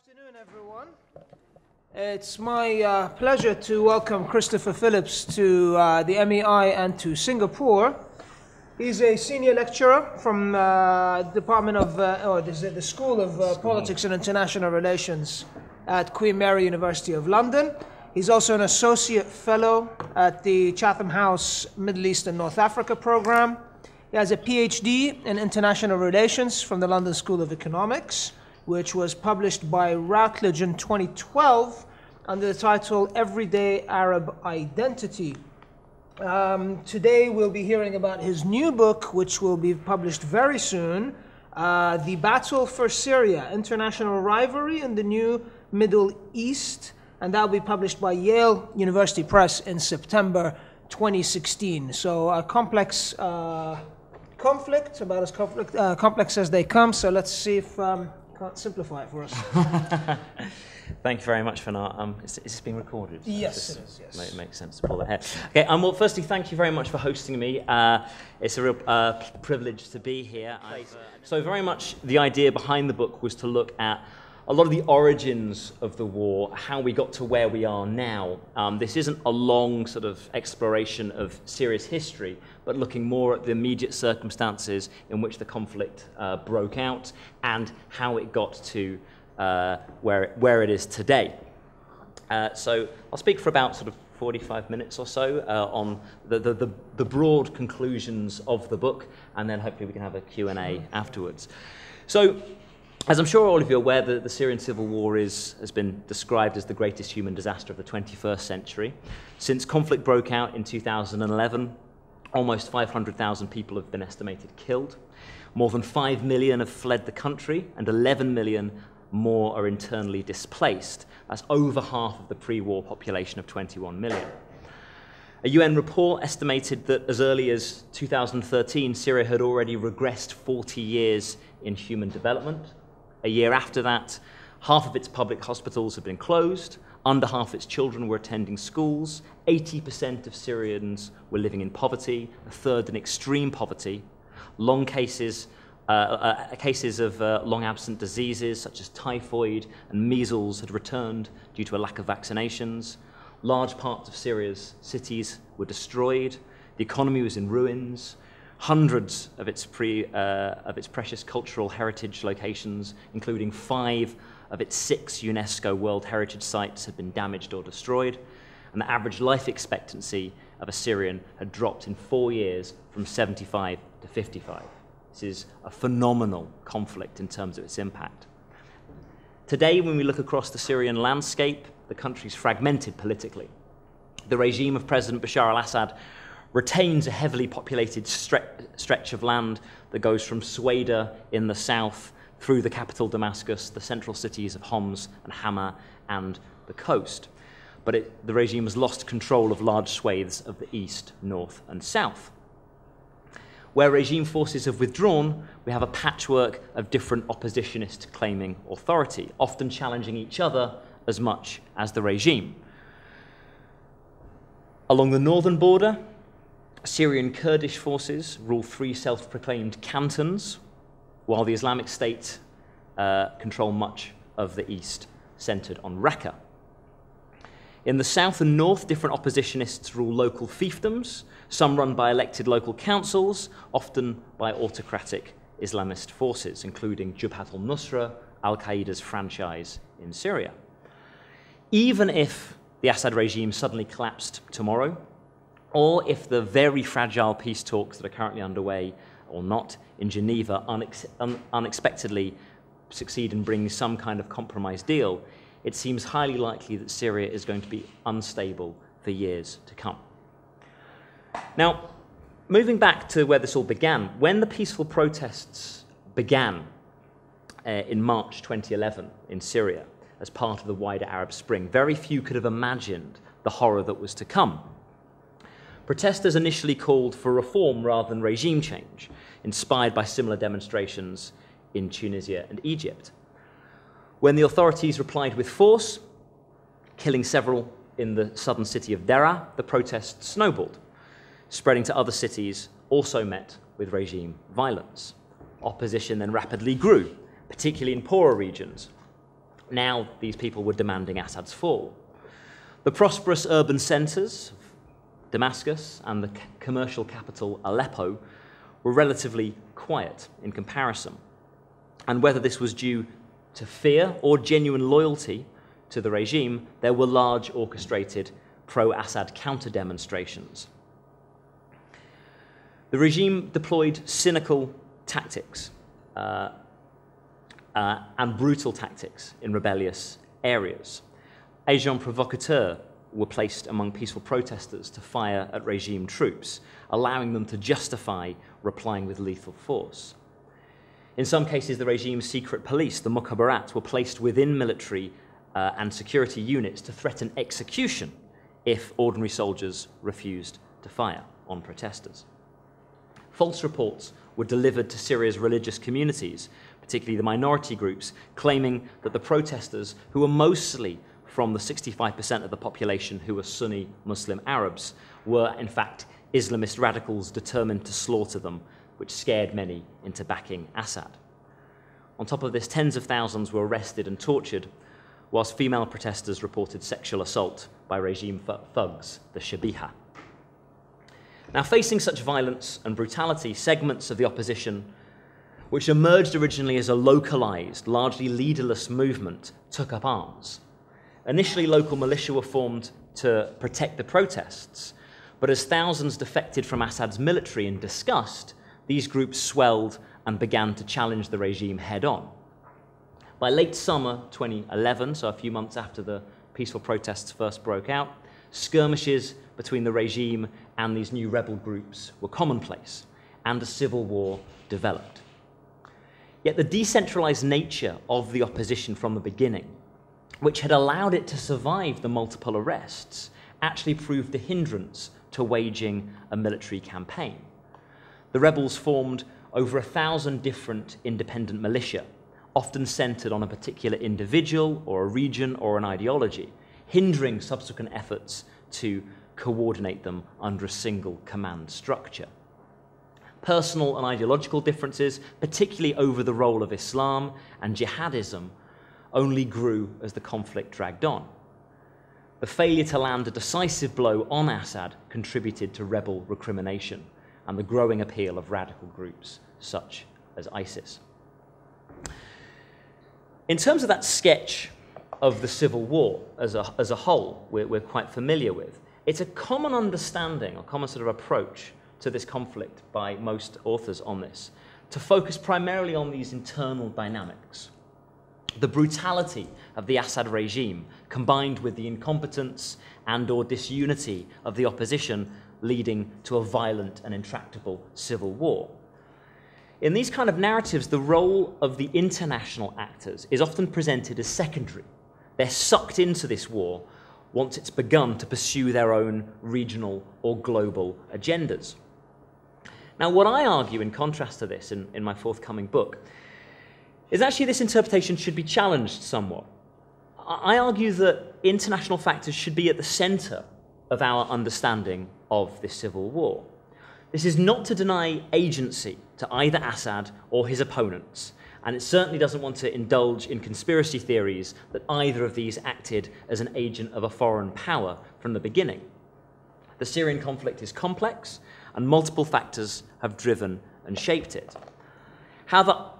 Afternoon, everyone. It's my pleasure to welcome Christopher Phillips to the MEI and to Singapore. He's a senior lecturer from Department of, the School of Politics and International Relations at Queen Mary University of London. He's also an associate fellow at the Chatham House Middle East and North Africa program. He has a PhD in international relations from the London School of Economics, which was published by Routledge in 2012 under the title Everyday Arab Identity. Today we'll be hearing about his new book, which will be published very soon, The Battle for Syria, International Rivalry in the New Middle East, and that will be published by Yale University Press in September 2016. So a complex conflict, about as complex as they come, so let's see if can't simplify it for us. Thank you very much, Fanar. Is this being recorded? Yes, it is, yes. It makes sense to pull ahead. Okay, well, firstly, thank you very much for hosting me. It's a real privilege to be here. So very much the idea behind the book was to look at a lot of the origins of the war, how we got to where we are now. This isn't a long sort of exploration of Syria's history, but looking more at the immediate circumstances in which the conflict broke out and how it got to where it is today. So I'll speak for about sort of 45 minutes or so on the broad conclusions of the book, and then hopefully we can have a Q&A afterwards. So, as I'm sure all of you are aware, the Syrian civil war has been described as the greatest human disaster of the 21st century. Since conflict broke out in 2011, almost 500,000 people have been estimated killed. More than 5 million have fled the country, and 11 million more are internally displaced. That's over half of the pre-war population of 21 million. A UN report estimated that as early as 2013, Syria had already regressed 40 years in human development. A year after that, half of its public hospitals had been closed, under half its children were attending schools, 80% of Syrians were living in poverty, a third in extreme poverty. Cases of long absent diseases such as typhoid and measles had returned due to a lack of vaccinations. Large parts of Syria's cities were destroyed, the economy was in ruins. Hundreds of its precious cultural heritage locations, including 5 of its 6 UNESCO World Heritage Sites, had been damaged or destroyed, and the average life expectancy of a Syrian had dropped in 4 years from 75 to 55. This is a phenomenal conflict in terms of its impact. Today, when we look across the Syrian landscape, the country is fragmented politically. The regime of President Bashar al-Assad retains a heavily populated stretch of land that goes from Sueda in the south through the capital Damascus, the central cities of Homs and Hama, and the coast. But the regime has lost control of large swathes of the east, north, and south. Where regime forces have withdrawn, we have a patchwork of different oppositionists claiming authority, often challenging each other as much as the regime. Along the northern border, Syrian Kurdish forces rule 3 self-proclaimed cantons, while the Islamic State control much of the east, centered on Raqqa. In the south and north, different oppositionists rule local fiefdoms, some run by elected local councils, often by autocratic Islamist forces, including Jabhat al-Nusra, al-Qaeda's franchise in Syria. Even if the Assad regime suddenly collapsed tomorrow, or if the very fragile peace talks that are currently underway or not in Geneva unexpectedly succeed in bringing some kind of compromise deal, it seems highly likely that Syria is going to be unstable for years to come. Now, moving back to where this all began, when the peaceful protests began in March 2011 in Syria as part of the wider Arab Spring, very few could have imagined the horror that was to come. Protesters initially called for reform rather than regime change, inspired by similar demonstrations in Tunisia and Egypt. When the authorities replied with force, killing several in the southern city of Deraa, the protests snowballed, spreading to other cities also met with regime violence. Opposition then rapidly grew, particularly in poorer regions. Now these people were demanding Assad's fall. The prosperous urban centres of Damascus and the commercial capital Aleppo were relatively quiet in comparison. And whether this was due to fear or genuine loyalty to the regime, there were large orchestrated pro-Assad counter-demonstrations. The regime deployed cynical tactics and brutal tactics in rebellious areas. Agents provocateurs were placed among peaceful protesters to fire at regime troops, allowing them to justify replying with lethal force. In some cases, the regime's secret police, the Mukhabarat, were placed within military and security units to threaten execution if ordinary soldiers refused to fire on protesters. False reports were delivered to Syria's religious communities, particularly the minority groups, claiming that the protesters, who were mostly from the 65% of the population who were Sunni Muslim Arabs, were in fact Islamist radicals determined to slaughter them, which scared many into backing Assad. On top of this, tens of thousands were arrested and tortured, whilst female protesters reported sexual assault by regime thugs, the Shabiha. Now, facing such violence and brutality, segments of the opposition, which emerged originally as a localized, largely leaderless movement, took up arms. Initially, local militia were formed to protect the protests, but as thousands defected from Assad's military in disgust, these groups swelled and began to challenge the regime head-on. By late summer 2011, so a few months after the peaceful protests first broke out, skirmishes between the regime and these new rebel groups were commonplace, and a civil war developed. Yet the decentralized nature of the opposition from the beginning, which had allowed it to survive the multiple arrests, actually proved a hindrance to waging a military campaign. The rebels formed over 1,000 different independent militia, often centered on a particular individual or a region or an ideology, hindering subsequent efforts to coordinate them under a single command structure. Personal and ideological differences, particularly over the role of Islam and jihadism, only grew as the conflict dragged on. The failure to land a decisive blow on Assad contributed to rebel recrimination and the growing appeal of radical groups such as ISIS. In terms of that sketch of the civil war as a whole, we're quite familiar with, it's a common understanding, a common sort of approach to this conflict by most authors on this, to focus primarily on these internal dynamics. The brutality of the Assad regime, combined with the incompetence and/or disunity of the opposition, leading to a violent and intractable civil war. In these kind of narratives, the role of the international actors is often presented as secondary. They're sucked into this war once it's begun to pursue their own regional or global agendas. Now, what I argue in contrast to this in my forthcoming book is actually this interpretation should be challenged somewhat. I argue that international factors should be at the center of our understanding of this civil war. This is not to deny agency to either Assad or his opponents, and it certainly doesn't want to indulge in conspiracy theories that either of these acted as an agent of a foreign power from the beginning. The Syrian conflict is complex, and multiple factors have driven and shaped it. However,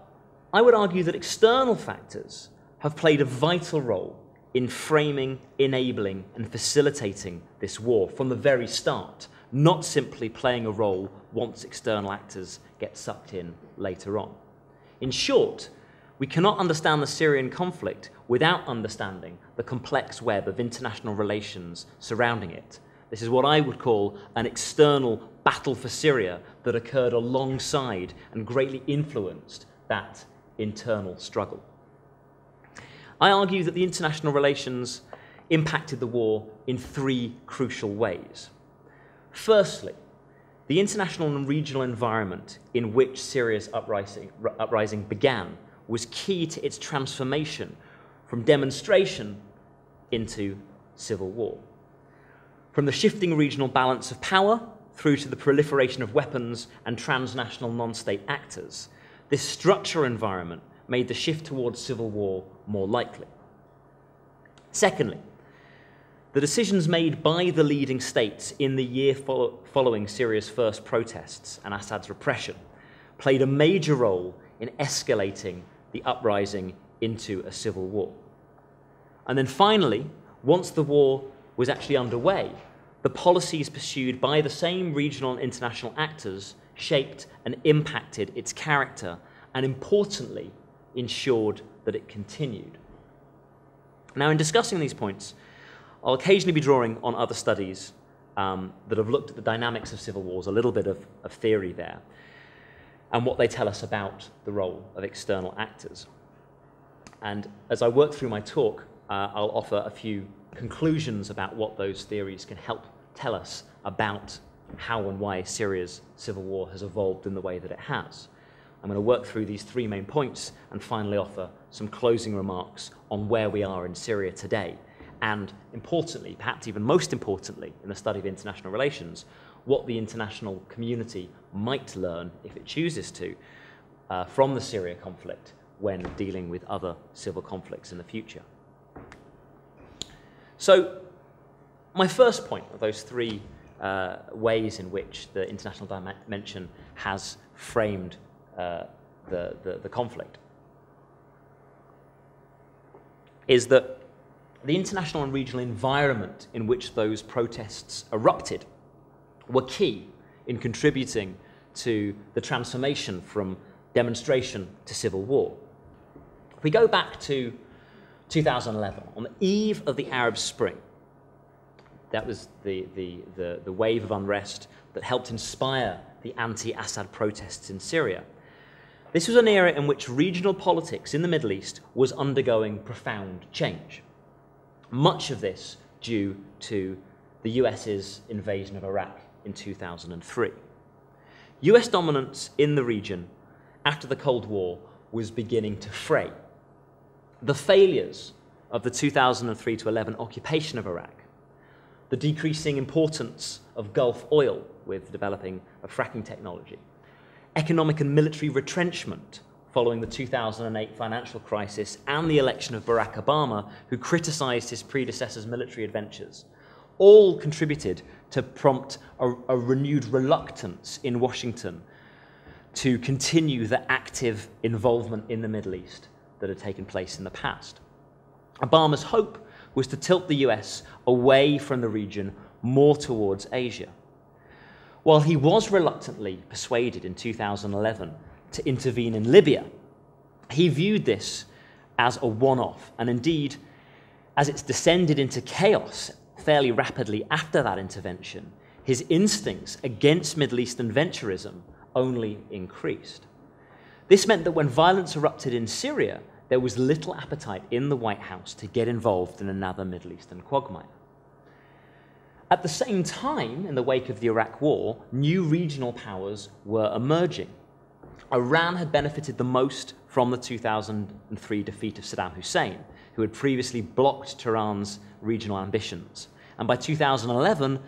I would argue that external factors have played a vital role in framing, enabling, and facilitating this war from the very start, not simply playing a role once external actors get sucked in later on. In short, we cannot understand the Syrian conflict without understanding the complex web of international relations surrounding it. This is what I would call an external battle for Syria that occurred alongside and greatly influenced that internal struggle. I argue that the international relations impacted the war in three crucial ways. Firstly, the international and regional environment in which Syria's uprising began was key to its transformation from demonstration into civil war. From the shifting regional balance of power through to the proliferation of weapons and transnational non-state actors, this structural environment made the shift towards civil war more likely. Secondly, the decisions made by the leading states in the year following Syria's first protests and Assad's repression played a major role in escalating the uprising into a civil war. And then finally, once the war was actually underway, the policies pursued by the same regional and international actors shaped and impacted its character and, importantly, ensured that it continued. Now, in discussing these points, I'll occasionally be drawing on other studies that have looked at the dynamics of civil wars, a little bit of theory there, and what they tell us about the role of external actors. And as I work through my talk, I'll offer a few conclusions about what those theories can help tell us about how and why Syria's civil war has evolved in the way that it has. I'm going to work through these three main points and finally offer some closing remarks on where we are in Syria today, and importantly, perhaps even most importantly, in the study of international relations, what the international community might learn, if it chooses to, from the Syria conflict when dealing with other civil conflicts in the future. So, my first point of those three ways in which the international dimension has framed the conflict is that the international and regional environment in which those protests erupted were key in contributing to the transformation from demonstration to civil war. If we go back to 2011, on the eve of the Arab Spring, that was the wave of unrest that helped inspire the anti-Assad protests in Syria. This was an era in which regional politics in the Middle East was undergoing profound change. Much of this due to the US's invasion of Iraq in 2003. US dominance in the region after the Cold War was beginning to fray. The failures of the 2003 to 11 occupation of Iraq, the decreasing importance of Gulf oil with the developing of fracking technology, economic and military retrenchment following the 2008 financial crisis and the election of Barack Obama, who criticized his predecessor's military adventures, all contributed to prompt a renewed reluctance in Washington to continue the active involvement in the Middle East that had taken place in the past. Obama's hope was to tilt the US away from the region more towards Asia. While he was reluctantly persuaded in 2011 to intervene in Libya, he viewed this as a one-off, and indeed, as it's descended into chaos fairly rapidly after that intervention, his instincts against Middle Eastern venturism only increased. This meant that when violence erupted in Syria, there was little appetite in the White House to get involved in another Middle Eastern quagmire. At the same time, in the wake of the Iraq War, new regional powers were emerging. Iran had benefited the most from the 2003 defeat of Saddam Hussein, who had previously blocked Tehran's regional ambitions. And by 2011,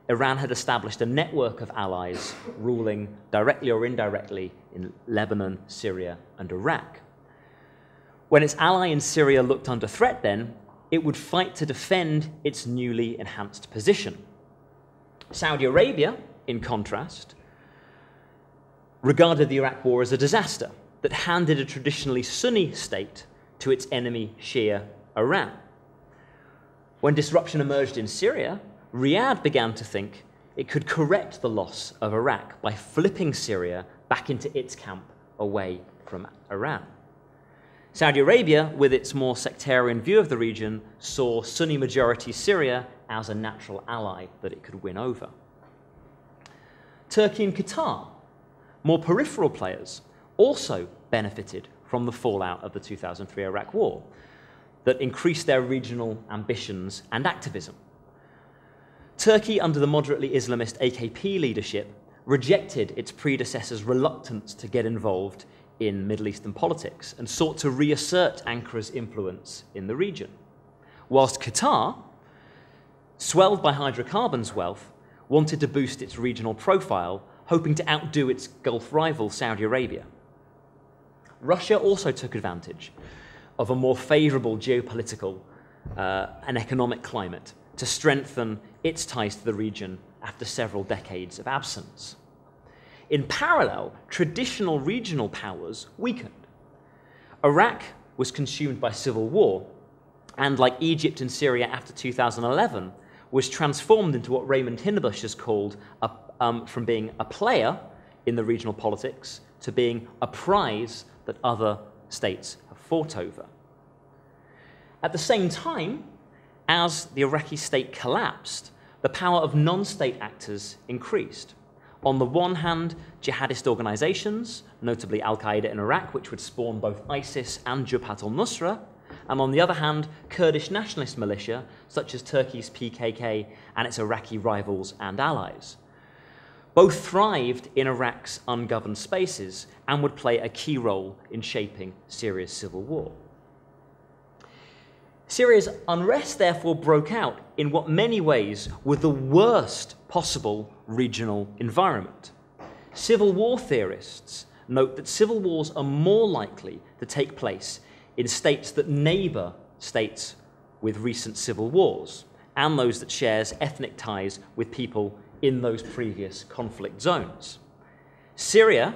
Iran had established a network of allies ruling directly or indirectly in Lebanon, Syria, and Iraq. When its ally in Syria looked under threat then, it would fight to defend its newly enhanced position. Saudi Arabia, in contrast, regarded the Iraq War as a disaster that handed a traditionally Sunni state to its enemy Shia Iran. When disruption emerged in Syria, Riyadh began to think it could correct the loss of Iraq by flipping Syria back into its camp away from Iran. Saudi Arabia, with its more sectarian view of the region, saw Sunni-majority Syria as a natural ally that it could win over. Turkey and Qatar, more peripheral players, also benefited from the fallout of the 2003 Iraq War that increased their regional ambitions and activism. Turkey, under the moderately Islamist AKP leadership, rejected its predecessor's reluctance to get involved in Middle Eastern politics and sought to reassert Ankara's influence in the region. Whilst Qatar, swelled by hydrocarbons wealth, wanted to boost its regional profile, hoping to outdo its Gulf rival Saudi Arabia. Russia also took advantage of a more favorable geopolitical an economic climate to strengthen its ties to the region after several decades of absence. In parallel, traditional regional powers weakened. Iraq was consumed by civil war, and like Egypt and Syria after 2011, was transformed into what Raymond Hinnebusch has called from being a player in the regional politics to being a prize that other states have fought over. At the same time, as the Iraqi state collapsed, the power of non-state actors increased. On the one hand, jihadist organizations, notably Al-Qaeda in Iraq, which would spawn both ISIS and Jabhat al-Nusra, and on the other hand, Kurdish nationalist militia, such as Turkey's PKK and its Iraqi rivals and allies. Both thrived in Iraq's ungoverned spaces and would play a key role in shaping Syria's civil war. Syria's unrest therefore broke out in what many ways were the worst possible regional environment. Civil war theorists note that civil wars are more likely to take place in states that neighbour states with recent civil wars, and those that shares ethnic ties with people in those previous conflict zones. Syria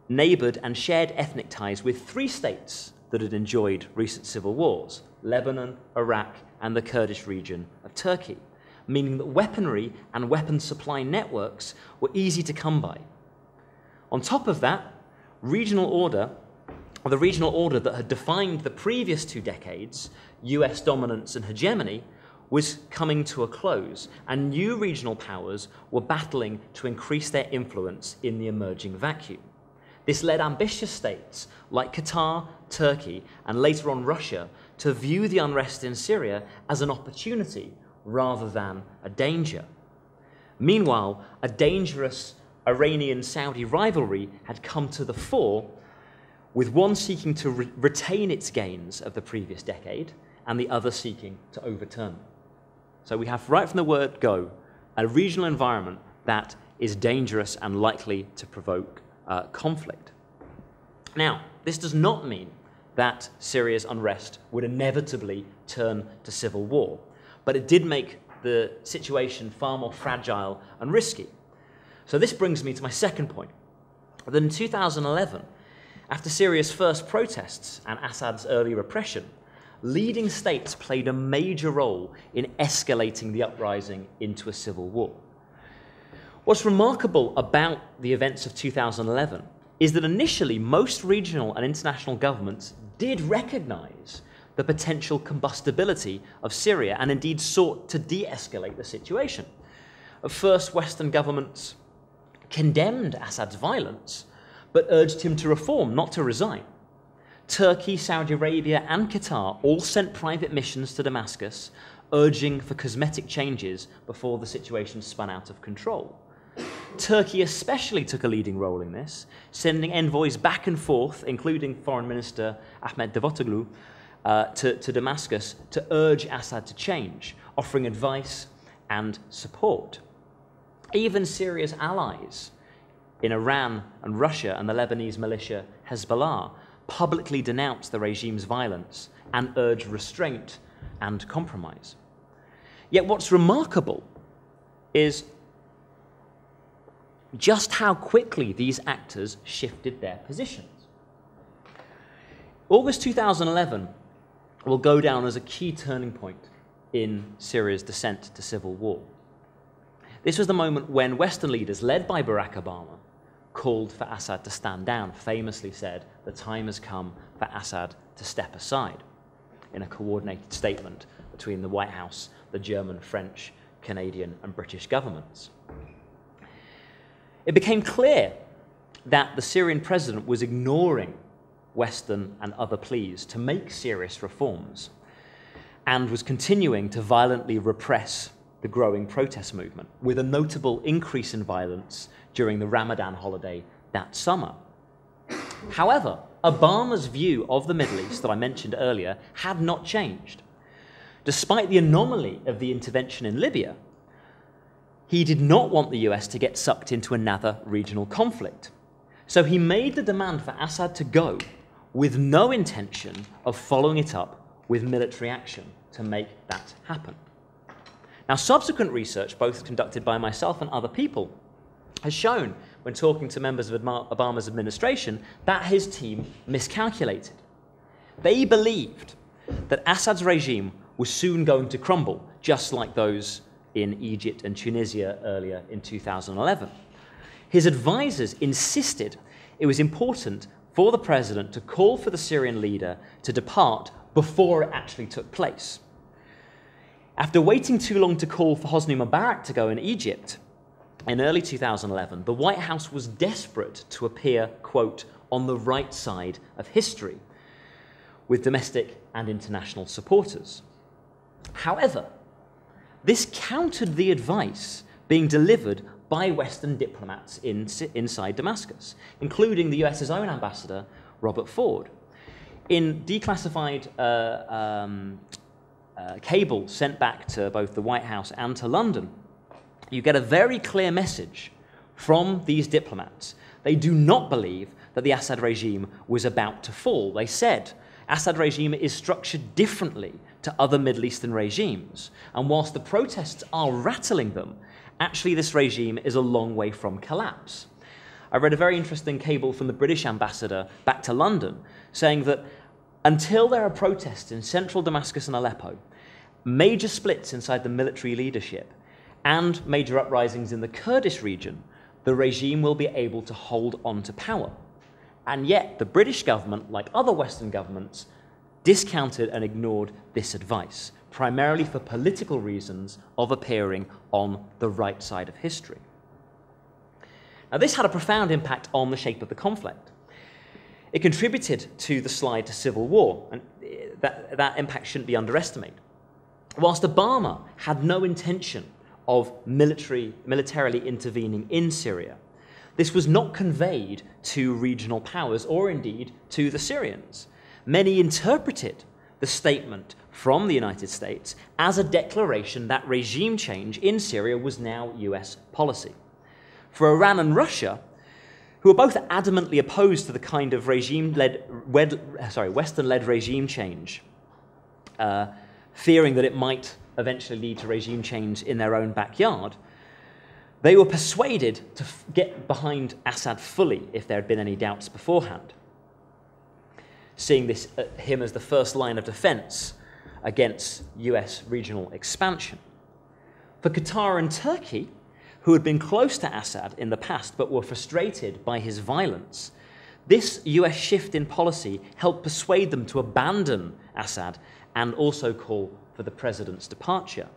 neighboured and shared ethnic ties with 3 states that had enjoyed recent civil wars: Lebanon, Iraq, and the Kurdish region of Turkey, meaning that weaponry and weapons supply networks were easy to come by. On top of that, the regional order that had defined the previous 2 decades, US dominance and hegemony, was coming to a close, and new regional powers were battling to increase their influence in the emerging vacuum. This led ambitious states like Qatar, Turkey, and later on Russia to view the unrest in Syria as an opportunity rather than a danger. Meanwhile, a dangerous Iranian-Saudi rivalry had come to the fore, with one seeking to retain its gains of the previous decade and the other seeking to overturn them. So we have, right from the word go, a regional environment that is dangerous and likely to provoke conflict. Now, this does not mean that Syria's unrest would inevitably turn to civil war, but it did make the situation far more fragile and risky. So this brings me to my second point. That in 2011, after Syria's first protests and Assad's early repression, leading states played a major role in escalating the uprising into a civil war. What's remarkable about the events of 2011 is that initially most regional and international governments did recognize the potential combustibility of Syria and indeed sought to de-escalate the situation. At first, Western governments condemned Assad's violence, but urged him to reform, not to resign. Turkey, Saudi Arabia, and Qatar all sent private missions to Damascus, urging for cosmetic changes before the situation spun out of control. Turkey especially took a leading role in this, sending envoys back and forth, including Foreign Minister Ahmet Davutoglu, to Damascus to urge Assad to change, offering advice and support. Even Syria's allies in Iran and Russia and the Lebanese militia Hezbollah publicly denounced the regime's violence and urged restraint and compromise. Yet what's remarkable is just how quickly these actors shifted their positions. August 2011 will go down as a key turning point in Syria's descent to civil war. This was the moment when Western leaders, led by Barack Obama, called for Assad to stand down, famously said, "The time has come for Assad to step aside," in a coordinated statement between the White House, the German, French, Canadian, and British governments. It became clear that the Syrian president was ignoring Western and other pleas to make serious reforms and was continuing to violently repress the growing protest movement, with a notable increase in violence during the Ramadan holiday that summer. However, Obama's view of the Middle East that I mentioned earlier had not changed. Despite the anomaly of the intervention in Libya, he did not want the US to get sucked into another regional conflict. So he made the demand for Assad to go with no intention of following it up with military action to make that happen. Now, subsequent research, both conducted by myself and other people, has shown, when talking to members of Obama's administration, that his team miscalculated. They believed that Assad's regime was soon going to crumble, just like those in Egypt and Tunisia earlier in 2011. His advisors insisted it was important for the president to call for the Syrian leader to depart before it actually took place. After waiting too long to call for Hosni Mubarak to go in Egypt, in early 2011, the White House was desperate to appear, quote, on the right side of history, with domestic and international supporters. However, this countered the advice being delivered by Western diplomats inside Damascus, including the US's own ambassador, Robert Ford. In declassified cable sent back to both the White House and to London, you get a very clear message from these diplomats. They do not believe that the Assad regime was about to fall. They said, Assad regime is structured differently to other Middle Eastern regimes, and whilst the protests are rattling them, actually this regime is a long way from collapse. I read a very interesting cable from the British ambassador back to London saying that until there are protests in central Damascus and Aleppo, major splits inside the military leadership, and major uprisings in the Kurdish region, the regime will be able to hold on to power. And yet, the British government, like other Western governments, discounted and ignored this advice, primarily for political reasons of appearing on the right side of history. Now, this had a profound impact on the shape of the conflict. It contributed to the slide to civil war, and that impact shouldn't be underestimated. Whilst Obama had no intention of militarily intervening in Syria, this was not conveyed to regional powers or indeed to the Syrians. Many interpreted the statement from the United States as a declaration that regime change in Syria was now US policy. For Iran and Russia, who are both adamantly opposed to the kind of Western-led regime change, fearing that it might eventually lead to regime change in their own backyard, they were persuaded to get behind Assad fully if there had been any doubts beforehand, seeing him as the first line of defense against US regional expansion. For Qatar and Turkey, who had been close to Assad in the past but were frustrated by his violence, this US shift in policy helped persuade them to abandon Assad and also call for the president's departure.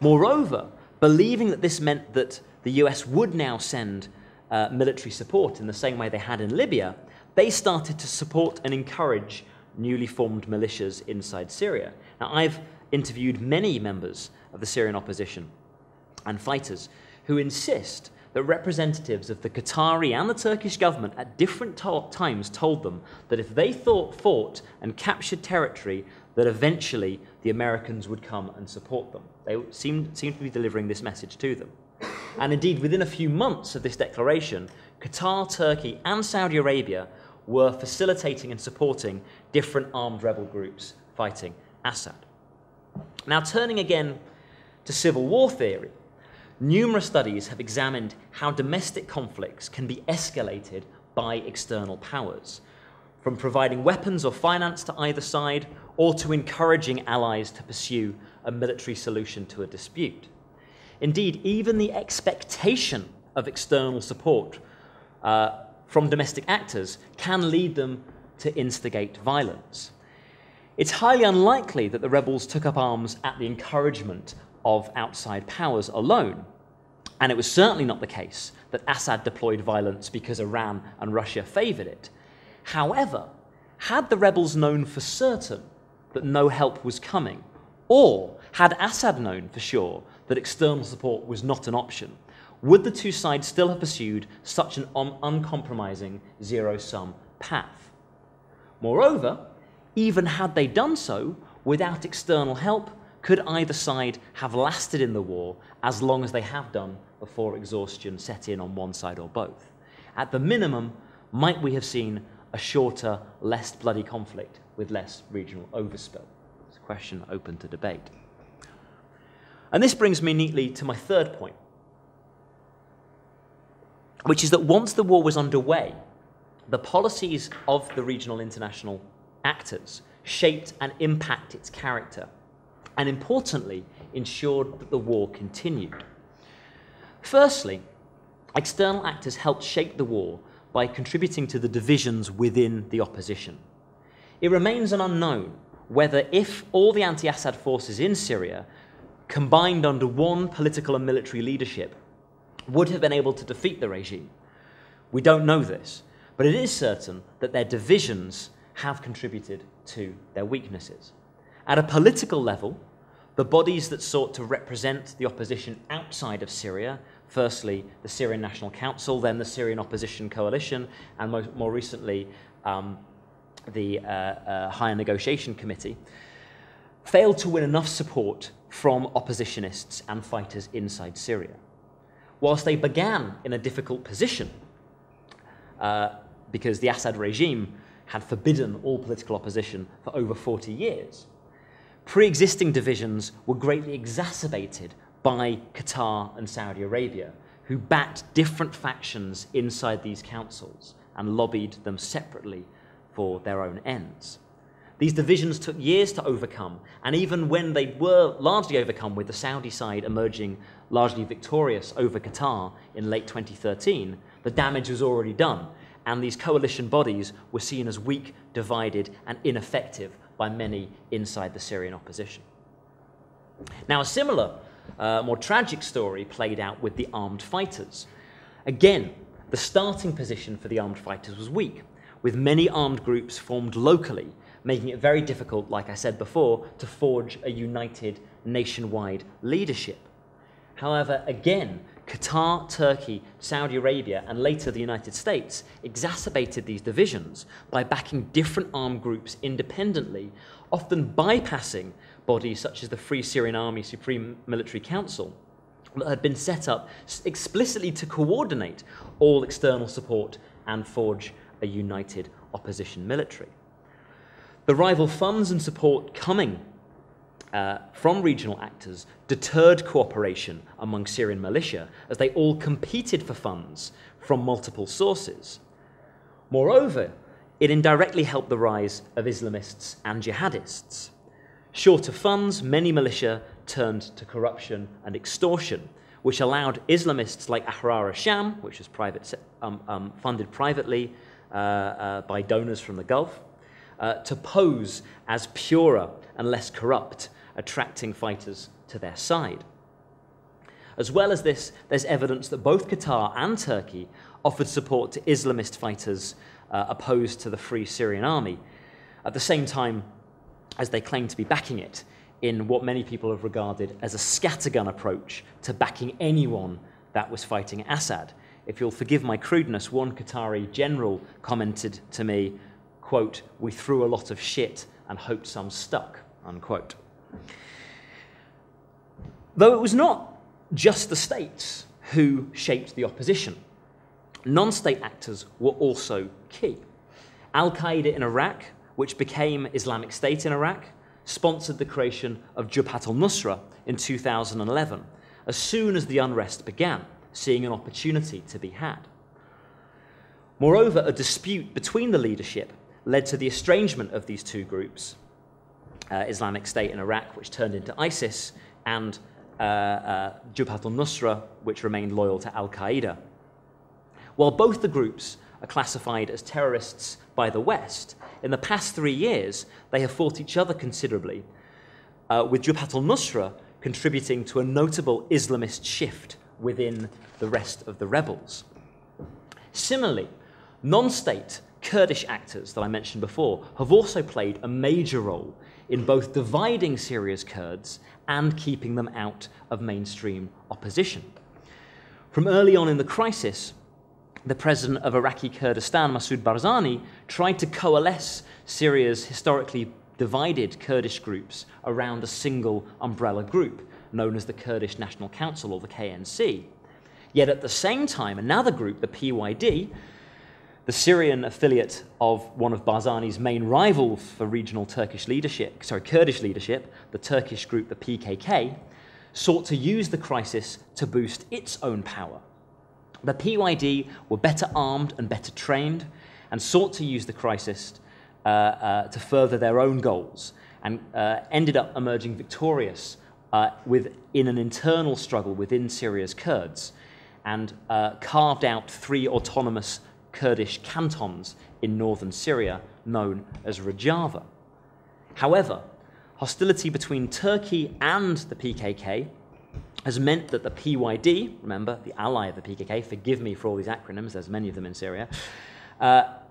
Moreover, believing that this meant that the US would now send military support in the same way they had in Libya, they started to support and encourage newly formed militias inside Syria. Now, I've interviewed many members of the Syrian opposition and fighters who insist that representatives of the Qatari and the Turkish government at different times told them that if they fought and captured territory, that eventually the Americans would come and support them. They seemed to be delivering this message to them. And indeed, within a few months of this declaration, Qatar, Turkey, and Saudi Arabia were facilitating and supporting different armed rebel groups fighting Assad. Now, turning again to civil war theory, numerous studies have examined how domestic conflicts can be escalated by external powers, from providing weapons or finance to either side, or to encouraging allies to pursue a military solution to a dispute. Indeed, even the expectation of external support from domestic actors can lead them to instigate violence. It's highly unlikely that the rebels took up arms at the encouragement of outside powers alone, and it was certainly not the case that Assad deployed violence because Iran and Russia favored it. However, had the rebels known for certain that no help was coming, or had Assad known for sure that external support was not an option, would the two sides still have pursued such an uncompromising zero-sum path? Moreover, even had they done so without external help, could either side have lasted in the war as long as they have done before exhaustion set in on one side or both? At the minimum, might we have seen a shorter, less bloody conflict with less regional overspill? It's a question open to debate. And this brings me neatly to my third point, which is that once the war was underway, the policies of the regional international actors shaped and impacted its character, and importantly, ensured that the war continued. Firstly, external actors helped shape the war by contributing to the divisions within the opposition. It remains an unknown whether, if all the anti-Assad forces in Syria combined under one political and military leadership, would have been able to defeat the regime. We don't know this, but it is certain that their divisions have contributed to their weaknesses. At a political level, the bodies that sought to represent the opposition outside of Syria, firstly the Syrian National Council, then the Syrian Opposition Coalition, and more recently the Higher Negotiation Committee, failed to win enough support from oppositionists and fighters inside Syria. Whilst they began in a difficult position, because the Assad regime had forbidden all political opposition for over 40 years, pre-existing divisions were greatly exacerbated by Qatar and Saudi Arabia, who backed different factions inside these councils and lobbied them separately for their own ends. These divisions took years to overcome, and even when they were largely overcome, with the Saudi side emerging largely victorious over Qatar in late 2013, the damage was already done, and these coalition bodies were seen as weak, divided, and ineffective by many inside the Syrian opposition. Now, a similar, more tragic story played out with the armed fighters. Again, the starting position for the armed fighters was weak, with many armed groups formed locally, making it very difficult, like I said before, to forge a united nationwide leadership. However, again, Qatar, Turkey, Saudi Arabia, and later the United States exacerbated these divisions by backing different armed groups independently, often bypassing bodies such as the Free Syrian Army Supreme Military Council that had been set up explicitly to coordinate all external support and forge a united opposition military. The rival funds and support coming from regional actors deterred cooperation among Syrian militia as they all competed for funds from multiple sources. Moreover, it indirectly helped the rise of Islamists and jihadists. Short of funds, many militia turned to corruption and extortion, which allowed Islamists like Ahrar al-Sham, which was funded privately by donors from the Gulf, to pose as purer and less corrupt, attracting fighters to their side. As well as this, there's evidence that both Qatar and Turkey offered support to Islamist fighters opposed to the Free Syrian Army, at the same time as they claimed to be backing it in what many people have regarded as a scattergun approach to backing anyone that was fighting Assad. If you'll forgive my crudeness, one Qatari general commented to me, quote, "We threw a lot of shit and hoped some stuck," unquote. Though it was not just the states who shaped the opposition, non-state actors were also key. Al-Qaeda in Iraq, which became Islamic State in Iraq, sponsored the creation of Jabhat al-Nusra in 2011, as soon as the unrest began, seeing an opportunity to be had. Moreover, a dispute between the leadership led to the estrangement of these two groups, Islamic State in Iraq, which turned into ISIS, and Jabhat al-Nusra, which remained loyal to Al-Qaeda. While both the groups are classified as terrorists by the West, in the past 3 years, they have fought each other considerably, with Jabhat al-Nusra contributing to a notable Islamist shift within the rest of the rebels. Similarly, non-state Kurdish actors that I mentioned before have also played a major role in both dividing Syria's Kurds and keeping them out of mainstream opposition. From early on in the crisis, the president of Iraqi Kurdistan, Masoud Barzani, tried to coalesce Syria's historically divided Kurdish groups around a single umbrella group known as the Kurdish National Council, or the KNC. Yet at the same time, another group, the PYD, the Syrian affiliate of one of Barzani's main rivals for regional Kurdish leadership, the Turkish group, the PKK, sought to use the crisis to boost its own power. The PYD were better armed and better trained and sought to use the crisis to further their own goals and ended up emerging victorious in an internal struggle within Syria's Kurds and carved out 3 autonomous Kurdish cantons in northern Syria known as Rojava. However, hostility between Turkey and the PKK has meant that the PYD, remember, the ally of the PKK, forgive me for all these acronyms, there's many of them in Syria,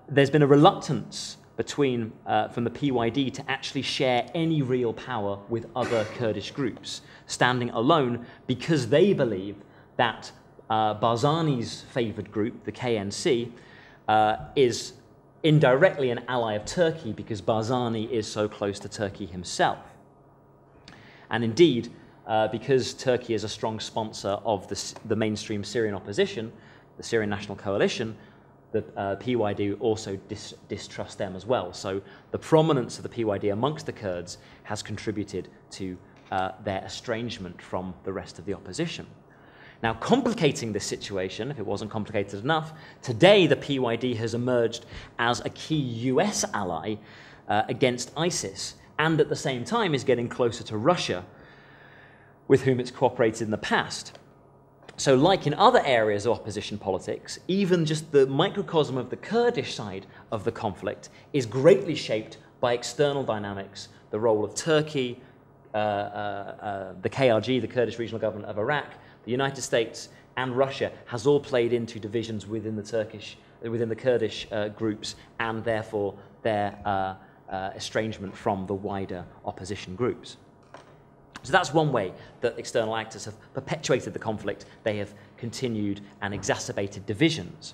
there's been a reluctance from the PYD to actually share any real power with other Kurdish groups, standing alone because they believe that Barzani's favoured group, the KNC, is indirectly an ally of Turkey because Barzani is so close to Turkey himself. And indeed, because Turkey is a strong sponsor of the mainstream Syrian opposition, the Syrian National Coalition, the PYD also distrust them as well. So the prominence of the PYD amongst the Kurds has contributed to their estrangement from the rest of the opposition. Now, complicating this situation, if it wasn't complicated enough, today the PYD has emerged as a key US ally against ISIS, and at the same time is getting closer to Russia, with whom it's cooperated in the past. So like in other areas of opposition politics, even just the microcosm of the Kurdish side of the conflict is greatly shaped by external dynamics, the role of Turkey, the KRG, the Kurdish Regional Government of Iraq, the United States and Russia has all played into divisions within the Kurdish groups and therefore their estrangement from the wider opposition groups. So that's one way that external actors have perpetuated the conflict. They have continued and exacerbated divisions.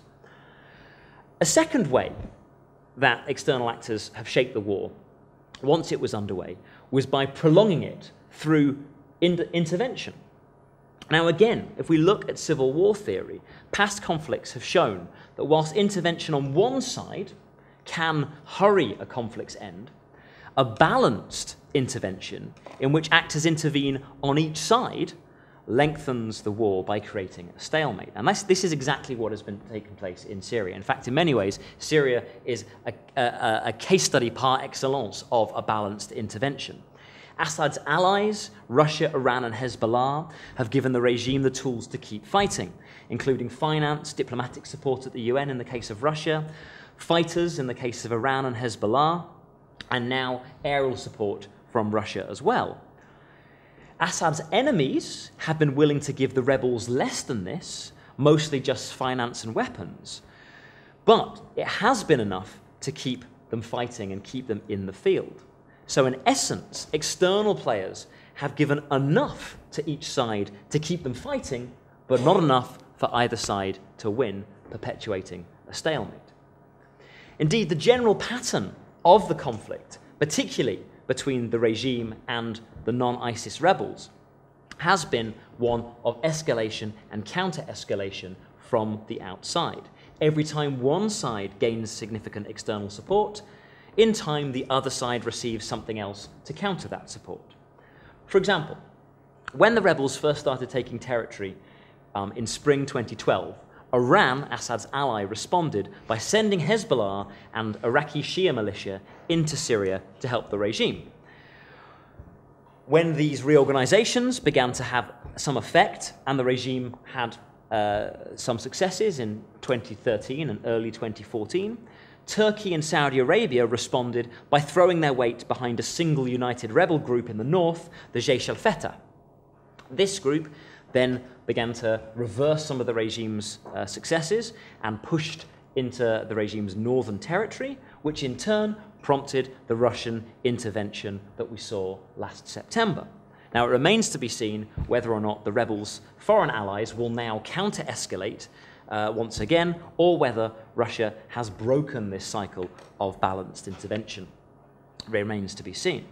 A second way that external actors have shaped the war, once it was underway, was by prolonging it through intervention. Now again, if we look at civil war theory, past conflicts have shown that whilst intervention on one side can hurry a conflict's end, a balanced intervention in which actors intervene on each side lengthens the war by creating a stalemate. And this is exactly what has been taking place in Syria. In fact, in many ways, Syria is a case study par excellence of a balanced intervention. Assad's allies, Russia, Iran, and Hezbollah, have given the regime the tools to keep fighting, including finance, diplomatic support at the UN in the case of Russia, fighters in the case of Iran and Hezbollah, and now aerial support from Russia as well. Assad's enemies have been willing to give the rebels less than this, mostly just finance and weapons, but it has been enough to keep them fighting and keep them in the field. So in essence, external players have given enough to each side to keep them fighting, but not enough for either side to win, perpetuating a stalemate. Indeed, the general pattern of the conflict, particularly between the regime and the non-ISIS rebels, has been one of escalation and counter-escalation from the outside. Every time one side gains significant external support, in time the other side receives something else to counter that support. For example, when the rebels first started taking territory in spring 2012, Iran, Assad's ally, responded by sending Hezbollah and Iraqi Shia militia into Syria to help the regime. When these reorganizations began to have some effect and the regime had some successes in 2013 and early 2014, Turkey and Saudi Arabia responded by throwing their weight behind a single united rebel group in the north, the Jaish al-Fatah. This group then began to reverse some of the regime's successes and pushed into the regime's northern territory, which in turn prompted the Russian intervention that we saw last September. Now, it remains to be seen whether or not the rebels' foreign allies will now counter-escalate once again, or whether Russia has broken this cycle of balanced intervention. It remains to be seen.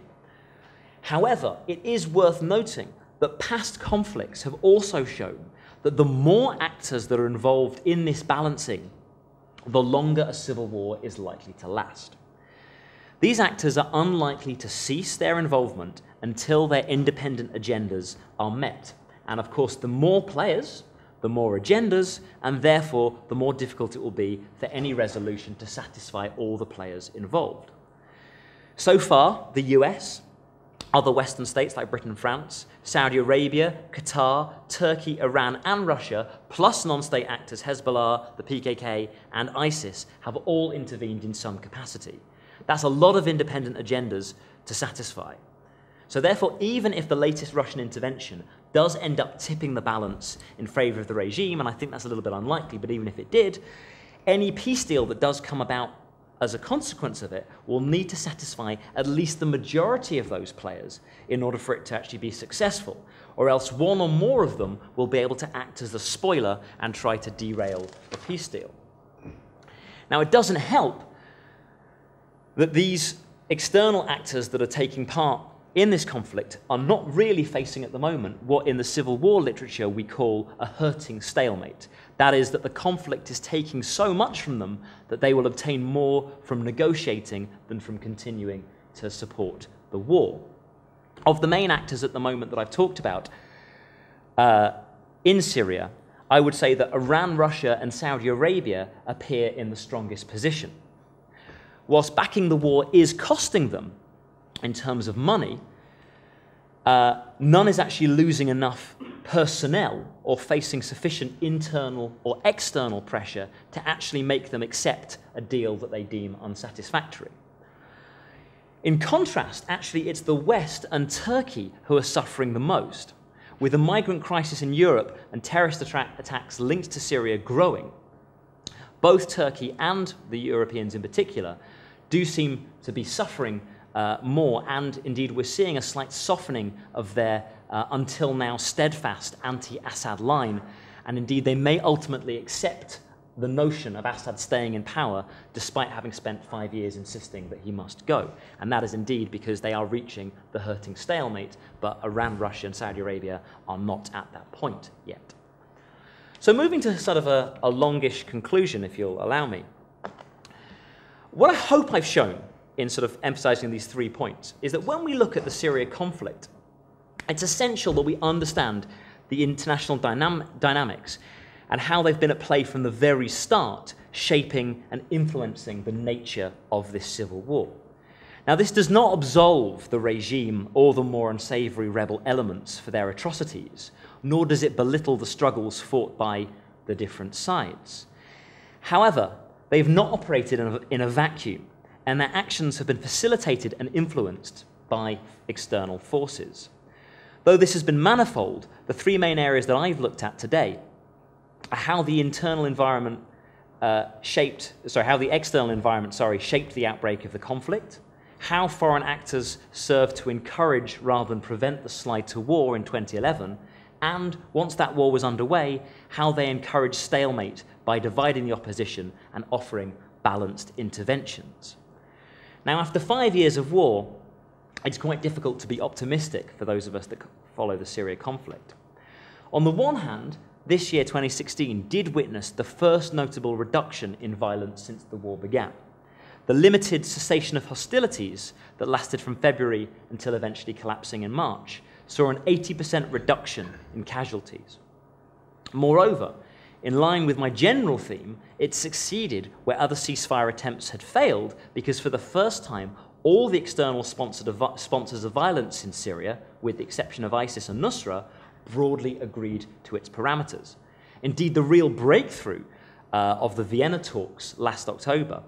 However, it is worth noting that past conflicts have also shown that the more actors that are involved in this balancing the longer a civil war is likely to last. These actors are unlikely to cease their involvement until their independent agendas are met. And of course, the more players, the more agendas, and therefore the more difficult it will be for any resolution to satisfy all the players involved. So far, the US, other Western states like Britain and France, Saudi Arabia, Qatar, Turkey, Iran, and Russia, plus non-state actors Hezbollah, the PKK, and ISIS, have all intervened in some capacity. That's a lot of independent agendas to satisfy. So therefore, even if the latest Russian intervention does end up tipping the balance in favor of the regime, and I think that's a little bit unlikely, but even if it did, any peace deal that does come about as a consequence of it will need to satisfy at least the majority of those players in order for it to actually be successful, or else one or more of them will be able to act as a spoiler and try to derail the peace deal. Now, it doesn't help that these external actors that are taking part in this conflict are not really facing at the moment what in the Civil War literature we call a hurting stalemate. That is, that the conflict is taking so much from them that they will obtain more from negotiating than from continuing to support the war. Of the main actors at the moment that I've talked about in Syria, I would say that Iran, Russia, and Saudi Arabia appear in the strongest position. Whilst backing the war is costing them in terms of money, none is actually losing enough personnel or facing sufficient internal or external pressure to actually make them accept a deal that they deem unsatisfactory. In contrast, actually, it's the West and Turkey who are suffering the most, with the migrant crisis in Europe and terrorist attacks linked to Syria growing. Both Turkey and the Europeans in particular do seem to be suffering more, and indeed we're seeing a slight softening of their until now steadfast anti-Assad line, and indeed they may ultimately accept the notion of Assad staying in power despite having spent 5 years insisting that he must go. And that is indeed because they are reaching the hurting stalemate, but Iran, Russia, and Saudi Arabia are not at that point yet. So moving to sort of a longish conclusion, if you'll allow me. What I hope I've shown in sort of emphasizing these 3 points is that when we look at the Syria conflict, it's essential that we understand the international dynamics and how they've been at play from the very start, shaping and influencing the nature of this civil war. Now, this does not absolve the regime or the more unsavory rebel elements for their atrocities, nor does it belittle the struggles fought by the different sides. However, they've not operated in a vacuum, and their actions have been facilitated and influenced by external forces. Though this has been manifold, the 3 main areas that I've looked at today are how the external environment shaped the outbreak of the conflict, how foreign actors served to encourage rather than prevent the slide to war in 2011, and once that war was underway, how they encouraged stalemate by dividing the opposition and offering balanced interventions. Now, after 5 years of war, it's quite difficult to be optimistic for those of us that follow the Syria conflict. On the one hand, this year, 2016, did witness the first notable reduction in violence since the war began. The limited cessation of hostilities that lasted from February until eventually collapsing in March saw an 80% reduction in casualties. Moreover, in line with my general theme, it succeeded where other ceasefire attempts had failed because for the first time, all the external sponsors of violence in Syria, with the exception of ISIS and Nusra, broadly agreed to its parameters. Indeed, the real breakthrough of the Vienna talks last October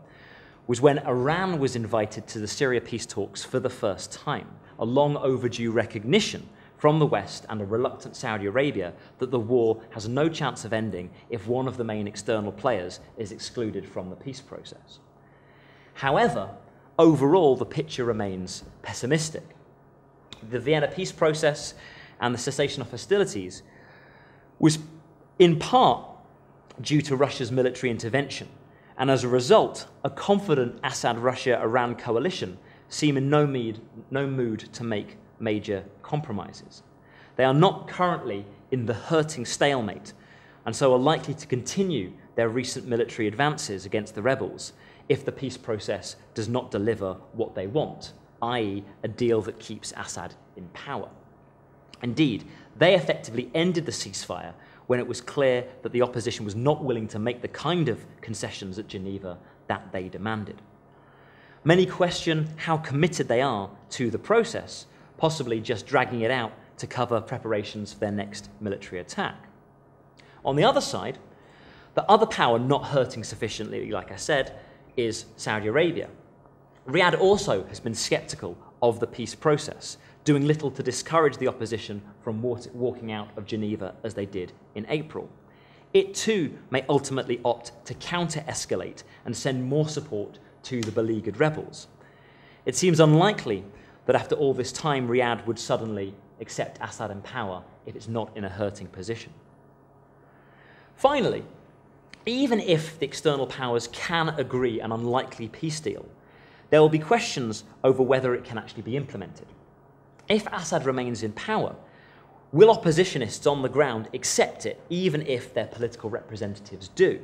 was when Iran was invited to the Syria peace talks for the first time, a long overdue recognition from the West and a reluctant Saudi Arabia that the war has no chance of ending if one of the main external players is excluded from the peace process. However, overall, the picture remains pessimistic. The Vienna peace process and the cessation of hostilities was in part due to Russia's military intervention, and as a result, a confident Assad-Russia-Iran coalition seem in no mood to make major compromises. They are not currently in the hurting stalemate, and so are likely to continue their recent military advances against the rebels if the peace process does not deliver what they want, i.e. a deal that keeps Assad in power. Indeed, they effectively ended the ceasefire when it was clear that the opposition was not willing to make the kind of concessions at Geneva that they demanded. Many question how committed they are to the process, possibly just dragging it out to cover preparations for their next military attack. On the other side, the other power not hurting sufficiently, like I said, is Saudi Arabia. Riyadh also has been skeptical of the peace process, doing little to discourage the opposition from walking out of Geneva as they did in April. It too may ultimately opt to counter-escalate and send more support to the beleaguered rebels. It seems unlikely that after all this time Riyadh would suddenly accept Assad in power if it's not in a hurting position. Finally, even if the external powers can agree an unlikely peace deal, there will be questions over whether it can actually be implemented. If Assad remains in power, will oppositionists on the ground accept it, even if their political representatives do?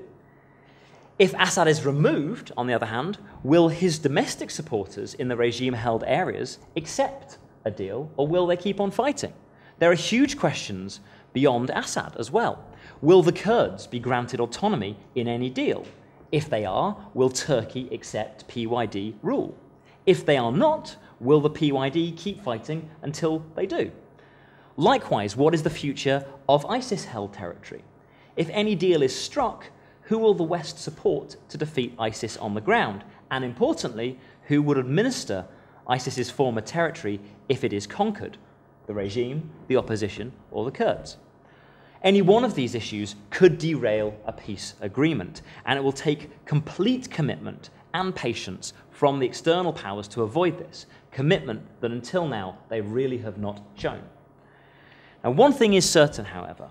If Assad is removed, on the other hand, will his domestic supporters in the regime-held areas accept a deal, or will they keep on fighting? There are huge questions beyond Assad as well. Will the Kurds be granted autonomy in any deal? If they are, will Turkey accept PYD rule? If they are not, will the PYD keep fighting until they do? Likewise, what is the future of ISIS-held territory? If any deal is struck, who will the West support to defeat ISIS on the ground? And importantly, who would administer ISIS's former territory if it is conquered? The regime, the opposition, or the Kurds? Any one of these issues could derail a peace agreement, and it will take complete commitment and patience from the external powers to avoid this, commitment that until now they really have not shown. Now, one thing is certain, however.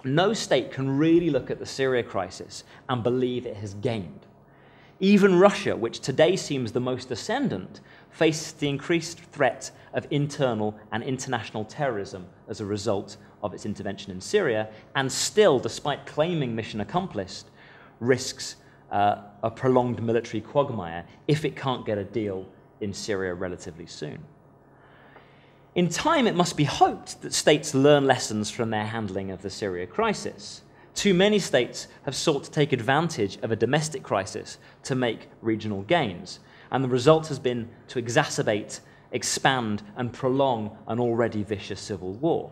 No state can really look at the Syria crisis and believe it has gained. Even Russia, which today seems the most ascendant, faces the increased threat of internal and international terrorism as a result of its intervention in Syria, and still, despite claiming mission accomplished, risks a prolonged military quagmire if it can't get a deal in Syria relatively soon. In time, it must be hoped that states learn lessons from their handling of the Syria crisis. Too many states have sought to take advantage of a domestic crisis to make regional gains, and the result has been to exacerbate, expand, and prolong an already vicious civil war.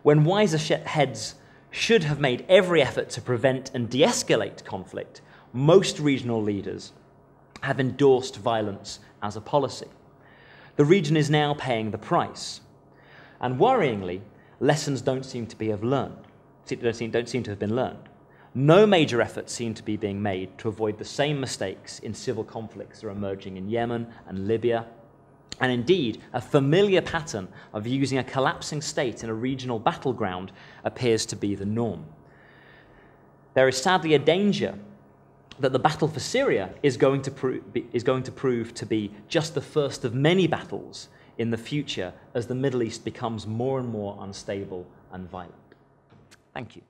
When wiser heads should have made every effort to prevent and de-escalate conflict, most regional leaders have endorsed violence as a policy. The region is now paying the price. And worryingly, lessons don't seem to have been learned. No major efforts seem to be being made to avoid the same mistakes in civil conflicts that are emerging in Yemen and Libya. And indeed, a familiar pattern of using a collapsing state in a regional battleground appears to be the norm. There is sadly a danger that the battle for Syria is going to prove to be just the first of many battles in the future as the Middle East becomes more and more unstable and violent. Thank you.